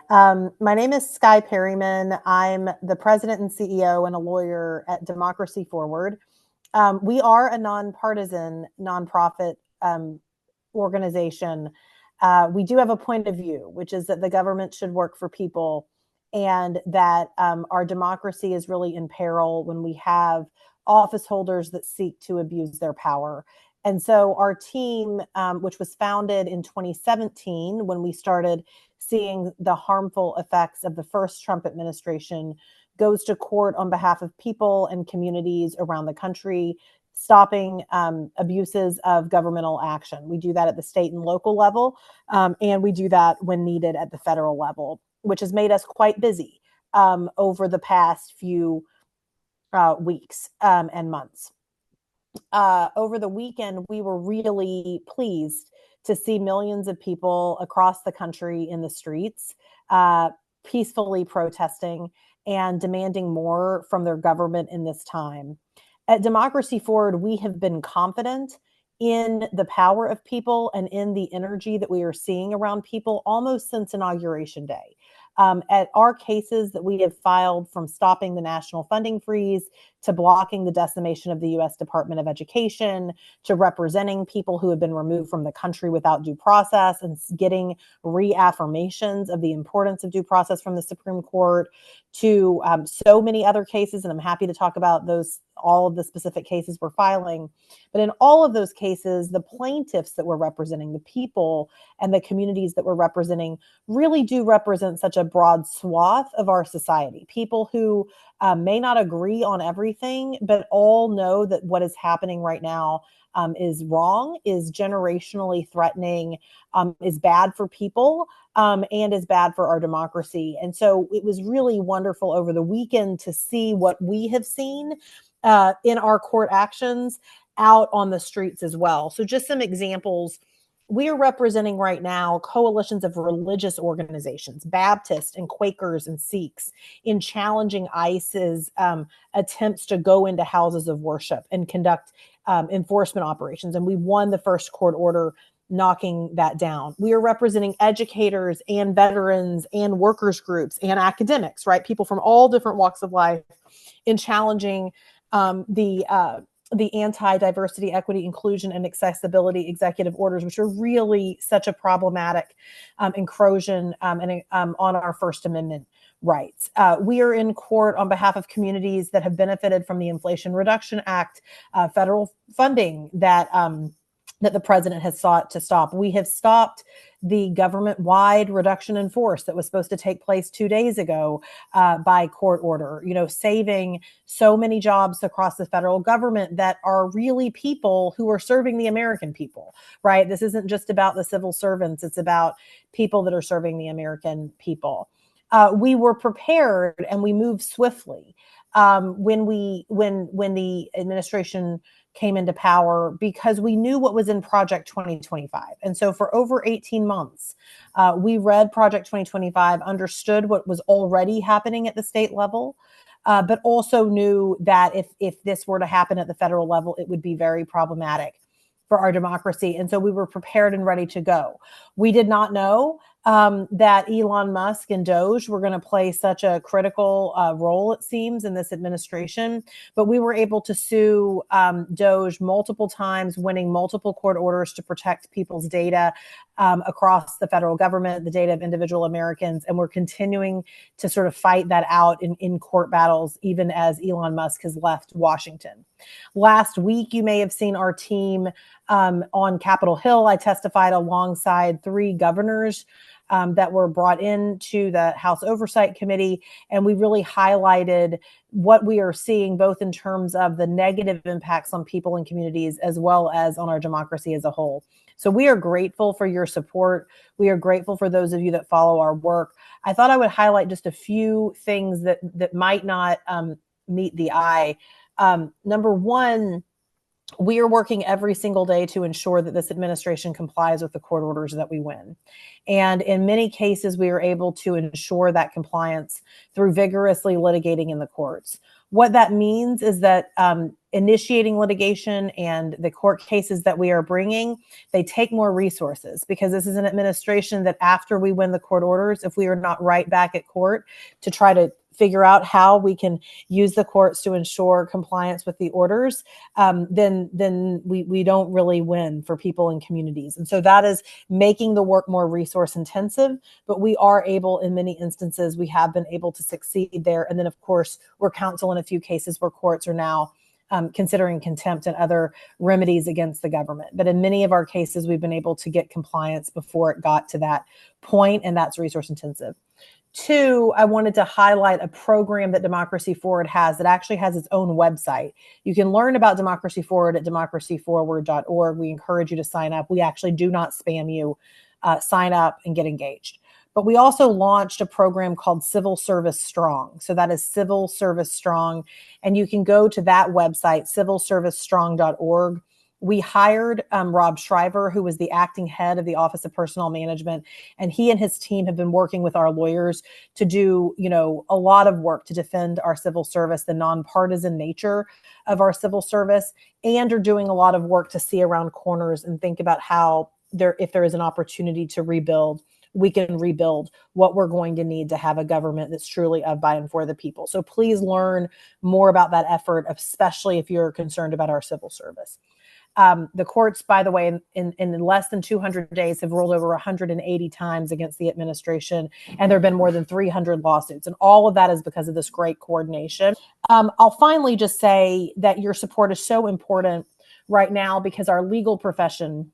My name is Skye Perryman. I'm the president and CEO and a lawyer at Democracy Forward. We are a nonpartisan nonprofit organization. We do have a point of view, which is that the government should work for people and that our democracy is really in peril when we have office holders that seek to abuse their power. And so our team, which was founded in 2017, when we started seeing the harmful effects of the first Trump administration, goes to court on behalf of people and communities around the country, stopping abuses of governmental action. We do that at the state and local level, and we do that when needed at the federal level, which has made us quite busy over the past few weeks and months. Over the weekend, we were really pleased to see millions of people across the country in the streets, peacefully protesting and demanding more from their government in this time. At Democracy Forward, we have been confident in the power of people and in the energy that we are seeing around people almost since Inauguration Day. At our cases that we have filed, from stopping the national funding freeze to blocking the decimation of the U.S. Department of Education, to representing people who have been removed from the country without due process and getting reaffirmations of the importance of due process from the Supreme Court, to so many other cases, and I'm happy to talk about those, all of the specific cases we're filing. But in all of those cases, the plaintiffs that we're representing, the people and the communities that we're representing, really do represent such a broad swath of our society. People who may not agree on everything, but all know that what is happening right now is wrong, is generationally threatening, is bad for people, and is bad for our democracy. And so it was really wonderful over the weekend to see what we have seen in our court actions out on the streets as well. So just some examples. We are representing right now coalitions of religious organizations, Baptists and Quakers and Sikhs, in challenging ICE's attempts to go into houses of worship and conduct enforcement operations. And we won the first court order knocking that down. We are representing educators and veterans and workers groups and academics, right? People from all different walks of life in challenging the anti-diversity, equity, inclusion, and accessibility executive orders, which are really such a problematic encroachment on our First Amendment rights. We are in court on behalf of communities that have benefited from the Inflation Reduction Act, federal funding that the president has sought to stop. We have stopped the government-wide reduction in force that was supposed to take place 2 days ago by court order, saving so many jobs across the federal government that are really people who are serving the American people, right? This isn't just about the civil servants. It's about people that are serving the American people. We were prepared and we moved swiftly when the administration came into power, because we knew what was in Project 2025. And so for over 18 months, we read Project 2025, understood what was already happening at the state level, but also knew that if this were to happen at the federal level, it would be very problematic for our democracy. And so we were prepared and ready to go. We did not know that Elon Musk and Doge were going to play such a critical role, it seems, in this administration. But we were able to sue Doge multiple times, winning multiple court orders to protect people's data across the federal government, the data of individual Americans. And we're continuing to sort of fight that out in court battles, even as Elon Musk has left Washington. Last week, you may have seen our team on Capitol Hill. I testified alongside 3 governors that were brought into the House Oversight Committee. And we really highlighted what we are seeing, both in terms of the negative impacts on people and communities, as well as on our democracy as a whole. So we are grateful for your support. We are grateful for those of you that follow our work. I thought I would highlight just a few things that might not meet the eye. Number one, we are working every single day to ensure that this administration complies with the court orders that we win. And in many cases, we are able to ensure that compliance through vigorously litigating in the courts. What that means is that initiating litigation and the court cases that we are bringing, they take more resources, because this is an administration that after we win the court orders, if we are not right back at court to try to figure out how we can use the courts to ensure compliance with the orders, then we don't really win for people in communities. And so that is making the work more resource intensive, but we are able, in many instances, we have been able to succeed there. And then, of course, we're counsel in a few cases where courts are now considering contempt and other remedies against the government. But in many of our cases, we've been able to get compliance before it got to that point, and that's resource intensive. Two, I wanted to highlight a program that Democracy Forward has that actually has its own website. You can learn about Democracy Forward at democracyforward.org. We encourage you to sign up. We actually do not spam you. Sign up and get engaged. But we also launched a program called Civil Service Strong. So that is Civil Service Strong. And you can go to that website, civilservicestrong.org. We hired Rob Shriver, who was the acting head of the Office of Personnel Management, and he and his team have been working with our lawyers to do, a lot of work to defend our civil service, the nonpartisan nature of our civil service, and are doing a lot of work to see around corners and think about how if there is an opportunity to rebuild, we can rebuild what we're going to need to have a government that's truly of, by, and for the people. So please learn more about that effort, especially if you're concerned about our civil service. The courts, by the way, in less than 200 days have ruled over 180 times against the administration, and there have been more than 300 lawsuits. And all of that is because of this great coordination. I'll finally just say that your support is so important right now, because our legal profession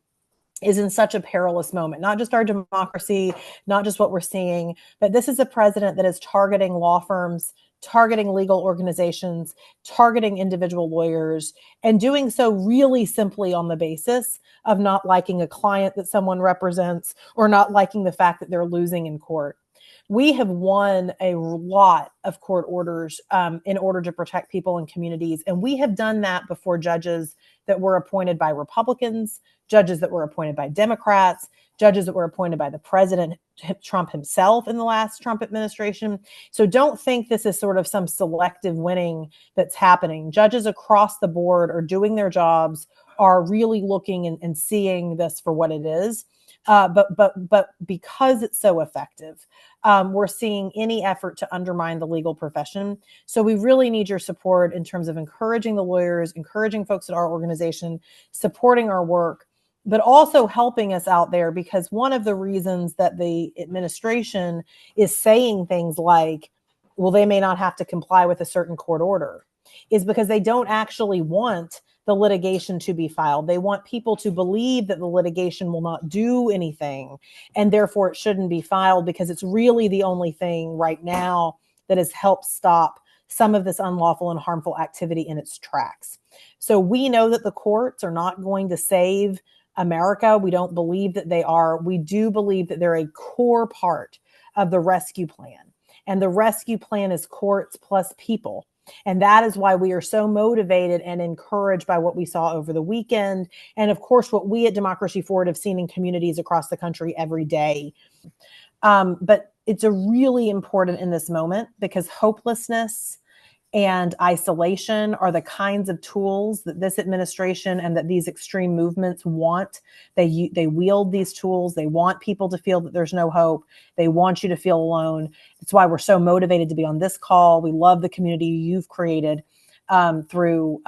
is in such a perilous moment, not just our democracy, not just what we're seeing, but this is a president that is targeting law firms, targeting legal organizations, targeting individual lawyers, and doing so really simply on the basis of not liking a client that someone represents or not liking the fact that they're losing in court. We have won a lot of court orders in order to protect people and communities. And we have done that before judges that were appointed by Republicans, judges that were appointed by Democrats, judges that were appointed by the president, Trump himself, in the last Trump administration. So don't think this is sort of some selective winning that's happening. Judges across the board are doing their jobs, are really looking and seeing this for what it is. But because it's so effective, we're seeing any effort to undermine the legal profession. So we really need your support in terms of encouraging the lawyers, encouraging folks at our organization, supporting our work, but also helping us out there, because one of the reasons that the administration is saying things like, well, they may not have to comply with a certain court order, is because they don't actually want the litigation to be filed. They want people to believe that the litigation will not do anything, and therefore it shouldn't be filed, because it's really the only thing right now that has helped stop some of this unlawful and harmful activity in its tracks. So we know that the courts are not going to save America. We don't believe that they are. We do believe that they're a core part of the rescue plan. And the rescue plan is courts plus people. And that is why we are so motivated and encouraged by what we saw over the weekend. And of course, what we at Democracy Forward have seen in communities across the country every day. But it's a really important in this moment, because hopelessness and isolation are the kinds of tools that this administration and that these extreme movements want. They wield these tools. They want people to feel that there's no hope. They want you to feel alone. It's why we're so motivated to be on this call. We love the community you've created through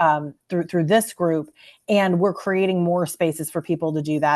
this group, and we're creating more spaces for people to do that.